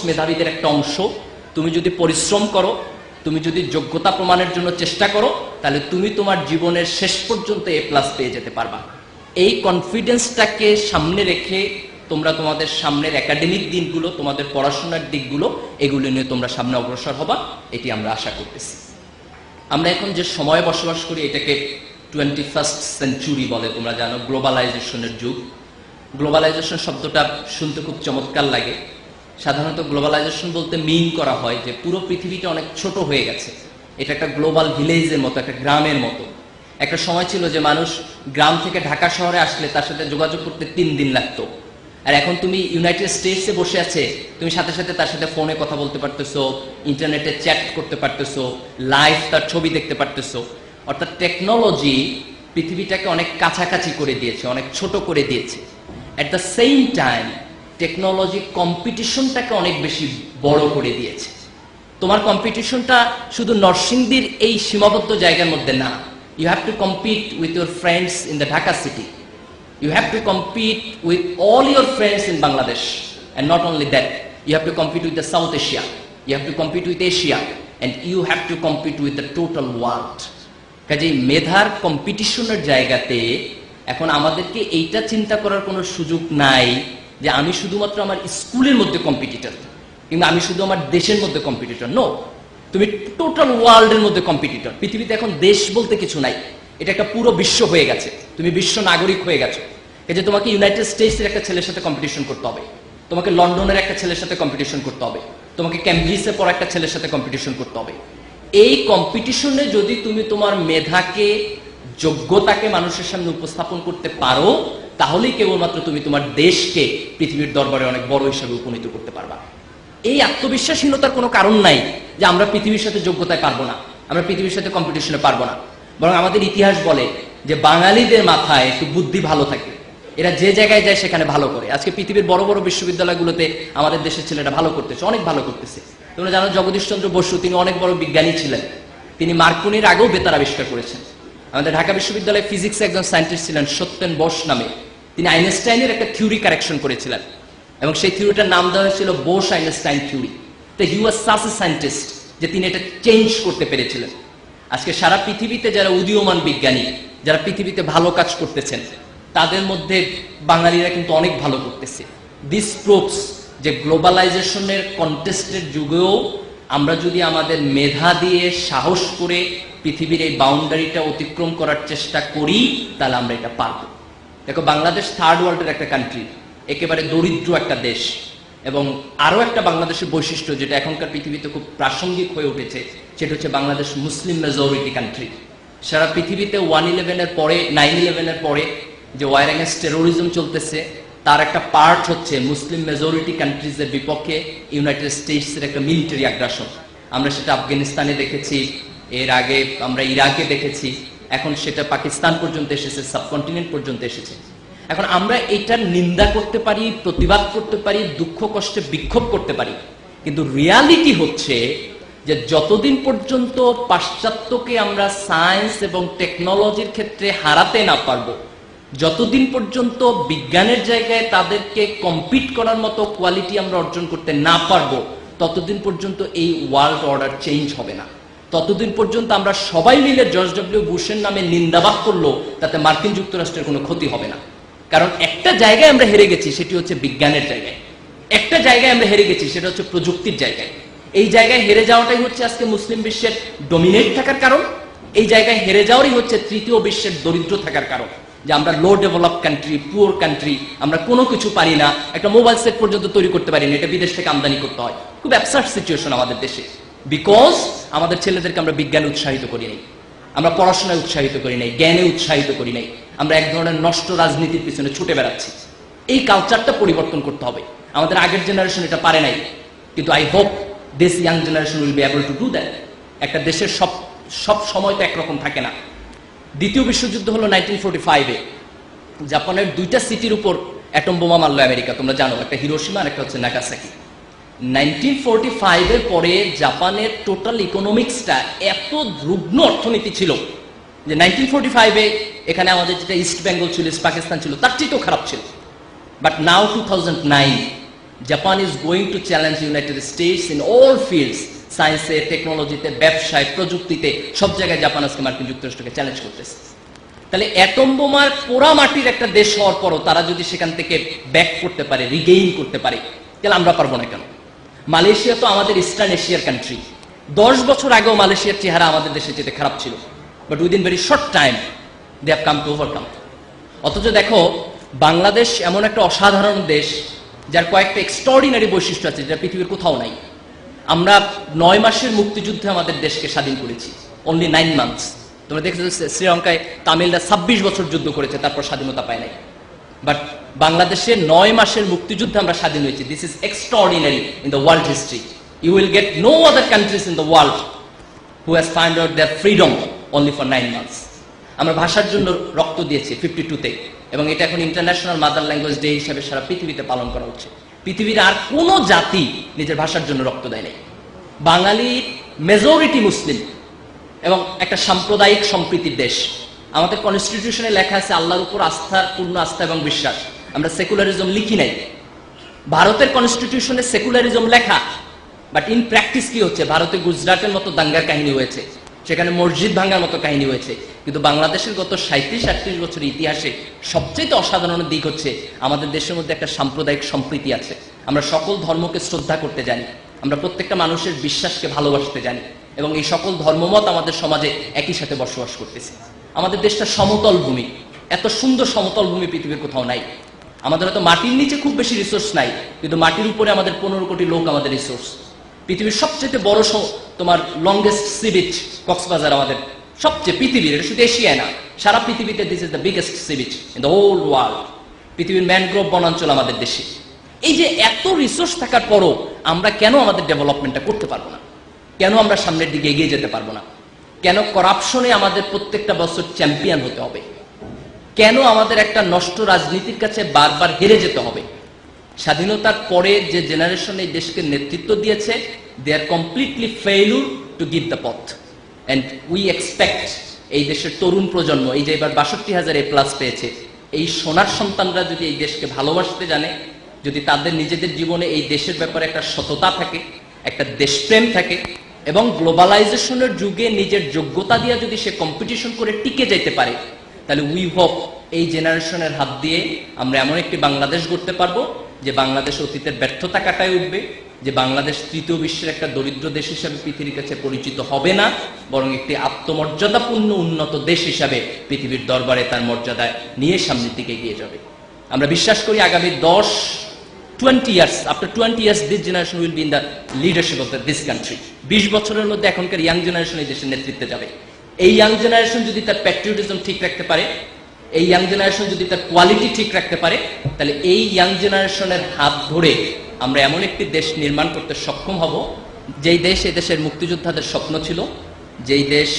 মেধাবীদের একটা অংশ। তুমি যদি পরিশ্রম করো, তুমি যদি যোগ্যতা প্রমাণের জন্য চেষ্টা করো, তাহলে তুমি তোমার জীবনের শেষ পর্যন্ত এ প্লাস পেয়ে যেতে পারবা। এই কনফিডেন্সটাকে সামনে রেখে তোমরা তোমাদের সামনের একাডেমিক দিনগুলো, তোমাদের পড়াশোনার দিকগুলো, এগুলো নিয়ে তোমরা সামনে অগ্রসর হবা, এটি আমরা আশা করতেছি। আমরা এখন যে সময়ে বসবাস করি এটাকে 21st সেঞ্চুরি বলে, তোমরা জানো, গ্লোবালাইজেশনের যুগ। গ্লোবালাইজেশন শব্দটা শুনতে খুব চমৎকার লাগে। সাধারণত গ্লোবালাইজেশন বলতে মিন করা হয় যে পুরো পৃথিবীটা অনেক ছোট হয়ে গেছে, এটা একটা গ্লোবাল ভিলেজের মতো, একটা গ্রামের মতো। একটা সময় ছিল যে মানুষ গ্রাম থেকে ঢাকা শহরে আসলে তার সাথে যোগাযোগ করতে 3 দিন লাগতো, আর এখন তুমি ইউনাইটেড স্টেটসে বসে আছে, তুমি সাথে সাথে তার সাথে ফোনে কথা বলতে পারতেছো, ইন্টারনেটে চ্যাট করতে পারতেছো, লাইভ তার ছবি দেখতে পারতেছো। অর্থাৎ টেকনোলজি পৃথিবীটাকে অনেক কাছাকাছি করে দিয়েছে, অনেক ছোট করে দিয়েছে। At the same time technology কম্পিটিশনটাকে অনেক বেশি বড় করে দিয়েছে। তোমার কম্পিটিশনটা শুধু নরসিংদীর এই সীমাবদ্ধ জায়গার মধ্যে না। You have to compete with your friends in the Dhaka city. You have to compete with all your friends in Bangladesh, and not only that, you have to compete with the South Asia, you have to compete with Asia, and you have to compete with the total world. কাজেই মেধার কম্পিটিশনের জায়গাতে এখন আমাদেরকে এইটা চিন্তা করার কোনো সুযোগ নাই যে আমি শুধুমাত্র আমার স্কুলের মধ্যে কম্পিটিটর, কিন্তু আমি শুধু আমার দেশের মধ্যে কম্পিটিটর। নো, তুমি টোটাল ওয়ার্ল্ডের মধ্যে কম্পিটিটর। পৃথিবীতে এখন দেশ বলতে কিছু নাই, এটা একটা পুরো বিশ্ব হয়ে গেছে, তুমি বিশ্ব নাগরিক হয়ে গেছো। এই যে তোমাকে ইউনাইটেড স্টেটসের একটা ছেলের সাথে কম্পিটিশন করতে হবে, তোমাকে লন্ডনের একটা ছেলের সাথে কম্পিটিশন করতে হবে, তোমাকে ক্যামব্রিজে পড়া একটা ছেলের সাথে কম্পিটিশন করতে হবে। এই কম্পিটিশনে যদি তুমি তোমার মেধাকে, যোগ্যতাকে মানুষের সামনে উপস্থাপন করতে পারো, তাহলেই কেবলমাত্র তুমি তোমার দেশকে পৃথিবীর দরবারে অনেক বড় হিসেবে উপনীত করতে পারবা। এই আত্মবিশ্বাসহীনতার কোনো কারণ নাই যে আমরা পৃথিবীর সাথে যোগ্যতায় পারবো না, আমরা পৃথিবীর সাথে কম্পিটিশনে পারবো না। বরং আমাদের ইতিহাস বলে যে বাঙালিদের মাথায় একটু বুদ্ধি ভালো থাকে, এরা যে জায়গায় যায় সেখানে ভালো করে। আজকে পৃথিবীর বড় বড় বিশ্ববিদ্যালয়গুলোতে আমাদের দেশের ছেলেরা ভালো করতেছে, অনেক ভালো করতেছে। তোমরা জানো জগদীশ চন্দ্র বসু, তিনি অনেক বড় বিজ্ঞানী ছিলেন, তিনি মার্কনির আগেও বেতার আবিষ্কার করেছেন। আমাদের ঢাকা বিশ্ববিদ্যালয়ে ফিজিক্সে একজন সায়েন্টিস্ট ছিলেন সত্যেন বোস নামে, তিনি আইনস্টাইনের একটা থিওরি কারেকশন করেছিলেন, এবং সেই থিওরিটার নাম দেওয়া হয়েছিল বোস আইনস্টাইন থিওরি। তো হি ওয়াজ সাচ এ সায়েন্টিস্ট যে তিনি এটা চেঞ্জ করতে পেরেছিলেন। আজকে সারা পৃথিবীতে যারা উদীয়মান বিজ্ঞানী, যারা পৃথিবীতে ভালো কাজ করতেছেন, তাদের মধ্যে বাঙালিরা কিন্তু অনেক ভালো করতেছে। দিস প্রুভস যে গ্লোবালাইজেশনের কন্টেস্টের যুগেও আমরা যদি আমাদের মেধা দিয়ে সাহস করে পৃথিবীর এই বাউন্ডারিটা অতিক্রম করার চেষ্টা করি, তাহলে আমরা এটা পারবো। দেখো, বাংলাদেশ থার্ড ওয়ার্ল্ডের একটা কান্ট্রি, একেবারে দরিদ্র একটা দেশ। এবং আরো একটা বাংলাদেশের বৈশিষ্ট্য যেটা এখনকার পৃথিবীতে খুব প্রাসঙ্গিক হয়ে উঠেছে, সেটা হচ্ছে বাংলাদেশ মুসলিম মেজরিটি কান্ট্রি। সারা পৃথিবীতে 9/11-এর পরে, 9/11-এর পরে যে ওয়ার এগেইনস্ট টেরোরিজম চলতেছে, তার একটা পার্ট হচ্ছে মুসলিম মেজরিটি কান্ট্রিজের বিপক্ষে ইউনাইটেড স্টেটসের একটা মিলিটারি আগ্রাসন। আমরা সেটা আফগানিস্তানে দেখেছি, এর আগে আমরা ইরাকে দেখেছি, এখন সেটা পাকিস্তান পর্যন্ত এসেছে, সাবকন্টিনেন্ট পর্যন্ত এসেছে। এখন আমরা এটার নিন্দা করতে পারি, প্রতিবাদ করতে পারি, দুঃখ কষ্টে বিক্ষোভ করতে পারি, কিন্তু রিয়ালিটি হচ্ছে যে যতদিন পর্যন্ত পাশ্চাত্যকে আমরা সায়েন্স এবং টেকনোলজির ক্ষেত্রে হারাতে না পারবো, যতদিন পর্যন্ত বিজ্ঞানের জায়গায় তাদেরকে কম্পিট করার মতো কোয়ালিটি আমরা অর্জন করতে না পারবো, ততদিন পর্যন্ত এই ওয়ার্ল্ড অর্ডার চেঞ্জ হবে না। ততদিন পর্যন্ত আমরা সবাই মিলে জর্জ ডব্লিউ বুশের নামে নিন্দাবাদ করলো, তাতে মার্কিন যুক্তরাষ্ট্রের কোনো ক্ষতি হবে না। কারণ একটা জায়গায় আমরা হেরে গেছি, সেটি হচ্ছে বিজ্ঞানের জায়গায়। একটা জায়গায় আমরা হেরে গেছি, সেটা হচ্ছে প্রযুক্তির জায়গায়। এই জায়গায় হেরে যাওয়াটাই হচ্ছে আজকে মুসলিম বিশ্বের ডমিনেট থাকার কারণ। এই জায়গায় হেরে যাওয়ারই হচ্ছে তৃতীয় বিশ্বের দরিদ্র থাকার কারণ, যে আমরা লো ডেভেলপ কান্ট্রি, পুয়ার কান্ট্রি, আমরা কোনো কিছু পারি না, একটা মোবাইল সেট পর্যন্ত তৈরি করতে পারি না, এটা বিদেশ থেকে আমদানি করতে হয়। খুব অ্যাবসার্ড সিচুয়েশন আমাদের দেশে, বিকজ আমাদের ছেলেদেরকে আমরা বিজ্ঞানে উৎসাহিত করি নাই, আমরা পড়াশোনায় উৎসাহিত করি নাই, জ্ঞানে উৎসাহিত করি নাই, আমরা এক ধরনের নষ্ট রাজনীতির পিছনে ছুটে বেড়াচ্ছি। এই কালচারটা পরিবর্তন করতে হবে। আমাদের আগের জেনারেশন এটা পারে নাই, কিন্তু I hope this young generation will be able to do that. একটা দেশের সব সময় তো একরকম থাকে না। দ্বিতীয় বিশ্বযুদ্ধ হলো 1945-এ, জাপানের 2টা সিটির উপর অ্যাটম বোমা মারলো আমেরিকা, তোমরা জানো, একটা হিরোশিমা আর একটা হচ্ছে নাগাসাকি। 1945-এর পরে জাপানের টোটাল ইকোনমিক্সটা এত রুগ্ন অর্থনীতি ছিল যে 1945-এ এখানে আমাদের যেটা ইস্ট বেঙ্গল ছিল, ইস্ট পাকিস্তান ছিল, তার চেয়েও খারাপ ছিল। But now 2009 Japan is going to challenge United states in all fields, সায়েন্সে, টেকনোলজিতে, ব্যবসায়, প্রযুক্তিতে, সব জায়গায় জাপান আজকে মার্কিন যুক্তরাষ্ট্রকে চ্যালেঞ্জ করতেছে। তাহলে অ্যাটম বোমার পোড়া মাটির একটা দেশ হওয়ার পরও তারা যদি সেখান থেকে ব্যাক করতে পারে, রিগেইন করতে পারে, তাহলে আমরা পারবো না কেন? মালয়েশিয়া তো আমাদের ইস্টার্ন এশিয়ার কান্ট্রি। 10 বছর আগেও মালয়েশিয়ার চেহারা আমাদের দেশে যেতে খারাপ ছিল, but within very short time they have come to overcome. অথচ দেখো, বাংলাদেশ এমন একটা অসাধারণ দেশ যার কয়েকটা এক্সট্রাঅর্ডিনারি বৈশিষ্ট্য আছে যেটা পৃথিবীর কোথাও নাই। আমরা 9 মাসের মুক্তিযুদ্ধে আমাদের দেশকে স্বাধীন করেছি, অনলি 9 মান্থস। তোমরা দেখছো শ্রীলঙ্কায় তামিলরা 26 বছর যুদ্ধ করেছে, তারপর স্বাধীনতা পায় নাই। বাট বাংলাদেশে 9 মাসের মুক্তিযুদ্ধে আমরা স্বাধীন হয়েছি। This is extraordinary in the world history. You will get no other countries in the world who has find out their freedom only for 9 months. আমরা ভাষার জন্য রক্ত দিয়েছি 52-তে, এবং এটা এখন ইন্টারন্যাশনাল মাদার ল্যাঙ্গুয়েজ ডে হিসেবে সারা পৃথিবীতে পালন করা হচ্ছে। পৃথিবীর আর কোনো জাতি নিজের ভাষার জন্য রক্ত দেয় নাই। বাঙালি মেজরিটি মুসলিম এবং একটা সাম্প্রদায়িক সম্প্রীতির দেশ। আমাদের কনস্টিটিউশনে লেখা আছে আল্লাহর উপর আস্থার পূর্ণ আস্থা এবং বিশ্বাস। আমরা সেকুলারিজম লিখি নাই। ভারতের কনস্টিটিউশনে সেকুলারিজম লেখা, বাট ইন প্র্যাকটিস কি হচ্ছে? ভারতে গুজরাটের মতো দাঙ্গার কাহিনী হয়েছে, সেখানে মসজিদ ভাঙার মতো কাহিনী হয়েছে। কিন্তু বাংলাদেশের গত 37-38 বছরের ইতিহাসে সবচেয়ে অসাধারণ দিক হচ্ছে আমাদের দেশের মধ্যে একটা সাম্প্রদায়িক সম্প্রীতি আছে। আমরা সকল ধর্মকে শ্রদ্ধা করতে জানি, আমরা প্রত্যেকটা মানুষের বিশ্বাসকে ভালোবাসতে জানি, এবং এই সকল ধর্মমত আমাদের সমাজে একই সাথে বসবাস করতেছে। আমাদের দেশটা সমতল ভূমি, এত সুন্দর সমতল ভূমি পৃথিবীর কোথাও নাই। আমাদের হয়তো মাটির নিচে খুব বেশি রিসোর্স নাই, কিন্তু মাটির উপরে আমাদের 15 কোটি লোক আমাদের রিসোর্স। পৃথিবীর সবচেয়ে বড় তোমার লংগেস্ট সি বিচ কক্সবাজার আমাদের সবচেয়ে, পৃথিবীর, এটা শুধু এশিয়ায় না, সারা পৃথিবীতে this is the biggest sea beach in the whole world. পৃথিবীর ম্যানগ্রোভ বনাঞ্চল আমাদের দেশে। এই যে এত রিসোর্স থাকার পরও আমরা কেন আমাদের ডেভেলপমেন্টটা করতে পারবো না? কেন আমরা সামনের দিকে এগিয়ে যেতে পারবো না? কেন করাপশনে আমাদের প্রত্যেকটা বছর চ্যাম্পিয়ন হতে হবে? কেন আমাদের একটা নষ্ট রাজনীতির কাছে বারবার হেরে যেতে হবে? স্বাধীনতার পরে যে জেনারেশন এই দেশকে নেতৃত্ব দিয়েছে, they are completely failure to give the পথ, এন্ড উই এক্সপেক্ট এই দেশের তরুণ প্রজন্ম, এই যে এবার 62,000 A+ পেয়েছে, এই সোনার সন্তানরা যদি এই দেশকে ভালোবাসতে জানে, যদি তাদের নিজেদের জীবনে এই দেশের ব্যাপারে একটা সততা থাকে, একটা দেশপ্রেম থাকে, এবং গ্লোবালাইজেশনের যুগে নিজের যোগ্যতা দিয়ে যদি সে কম্পিটিশন করে টিকে যেতে পারে, তাহলে উই হোপ এই জেনারেশনের হাত দিয়ে আমরা এমন একটি বাংলাদেশ গড়তে পারবো যে বাংলাদেশ অতীতের ব্যর্থতা কাটায় উঠবে, যে বাংলাদেশ তৃতীয় বিশ্বের একটা দরিদ্র দেশ হিসাবে পৃথিবীর কাছে পরিচিত হবে না, বরং একটি আত্মমর্যাদাপূর্ণ উন্নত দেশ হিসাবে পৃথিবীর দরবারে তার মর্যাদা নিয়ে সামনের দিকে এগিয়ে যাবে। আমরা বিশ্বাস করি আগামী 10-20 years, after 20 years, this generation will be in the leadership of this country. 20 বছরের মধ্যে এখনকার ইয়াং জেনারেশন এই দেশের নেতৃত্বে যাবে। এই ইয়াং জেনারেশন যদি তার প্যাট্রিয়টিজম ঠিক রাখতে পারে, এই ইয়াং জেনারেশন যদি তার কোয়ালিটি ঠিক রাখতে পারে, তাহলে এই ইয়াং জেনারেশনের হাত ধরে আমরা এমন একটি দেশ নির্মাণ করতে সক্ষম হব, যেই দেশ এই দেশের মুক্তিযোদ্ধাদের স্বপ্ন ছিল, যেই দেশ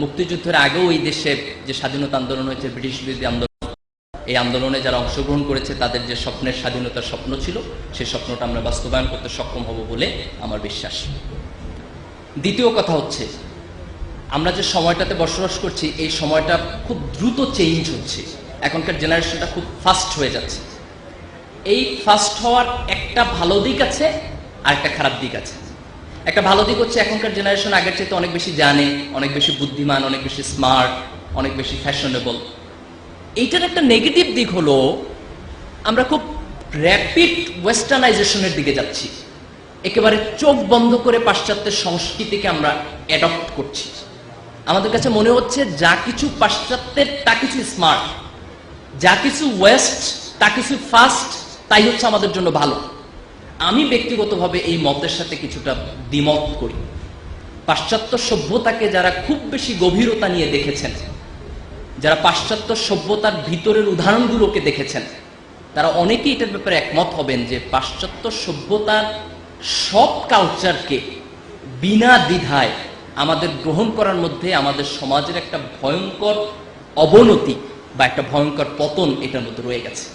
মুক্তিযুদ্ধের আগেও এই দেশে যে স্বাধীনতা আন্দোলন হয়েছে, ব্রিটিশ বিরোধী আন্দোলন, এই আন্দোলনে যারা অংশগ্রহণ করেছে তাদের যে স্বপ্নের স্বাধীনতার স্বপ্ন ছিল, সেই স্বপ্নটা আমরা বাস্তবায়ন করতে সক্ষম হব বলে আমার বিশ্বাস। দ্বিতীয় কথা হচ্ছে, আমরা যে সময়টাতে বসবাস করছি, এই সময়টা খুব দ্রুত চেঞ্জ হচ্ছে। এখনকার জেনারেশনটা খুব ফাস্ট হয়ে যাচ্ছে। এই ফাস্ট হওয়ার একটা ভালো দিক আছে আর একটা খারাপ দিক আছে। একটা ভালো দিক হচ্ছে এখনকার জেনারেশন আগের চাইতে অনেক বেশি জানে, অনেক বেশি বুদ্ধিমান, অনেক বেশি স্মার্ট, অনেক বেশি ফ্যাশনেবল। এইটার একটা নেগেটিভ দিক হলো আমরা খুব র্যাপিড ওয়েস্টার্নাইজেশনের দিকে যাচ্ছি। একেবারে চোখ বন্ধ করে পাশ্চাত্যের সংস্কৃতিকে আমরা অ্যাডপ্ট করছি। আমাদের কাছে মনে হচ্ছে যা কিছু পাশ্চাত্যের তা কিছু স্মার্ট, যা কিছু ওয়েস্ট তা কিছু ফাস্ট, তাই হচ্ছে আমাদের জন্য ভালো। আমি ব্যক্তিগতভাবে এই মতের সাথে কিছুটা দ্বিমত করি। পাশ্চাত্য সভ্যতাকে যারা খুব বেশি গভীরতা নিয়ে দেখেছেন, যারা পাশ্চাত্য সভ্যতার ভিতরের উদাহরণগুলোকে দেখেছেন, তারা অনেকেই এটার ব্যাপারে একমত হবেন যে পাশ্চাত্য সভ্যতার সব কালচারকে বিনা দ্বিধায় আমাদের গ্রহণ করার মধ্যে আমাদের সমাজের একটা ভয়ঙ্কর অবনতি বা একটা ভয়ঙ্কর পতন এটার মধ্যে রয়ে গেছে।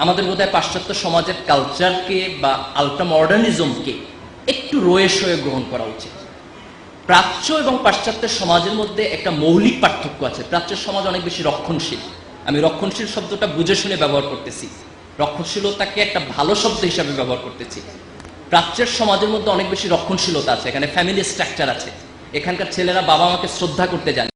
আমাদের বোধহয় পাশ্চাত্য সমাজের কালচারকে বা আল্ট্রা মডার্নিজমকে একটু রয়ে সয়ে গ্রহণ করা উচিত। প্রাচ্য এবং পাশ্চাত্যের সমাজের মধ্যে একটা মৌলিক পার্থক্য আছে। প্রাচ্যের সমাজ অনেক বেশি রক্ষণশীল। আমি রক্ষণশীল শব্দটা বুঝে শুনে ব্যবহার করতেছি। রক্ষণশীলতাকে একটা ভালো শব্দ হিসাবে ব্যবহার করতেছি। প্রাচ্যের সমাজের মধ্যে অনেক বেশি রক্ষণশীলতা আছে, এখানে ফ্যামিলি স্ট্রাকচার আছে, এখানকার ছেলেরা বাবা মাকে শ্রদ্ধা করতে জানে।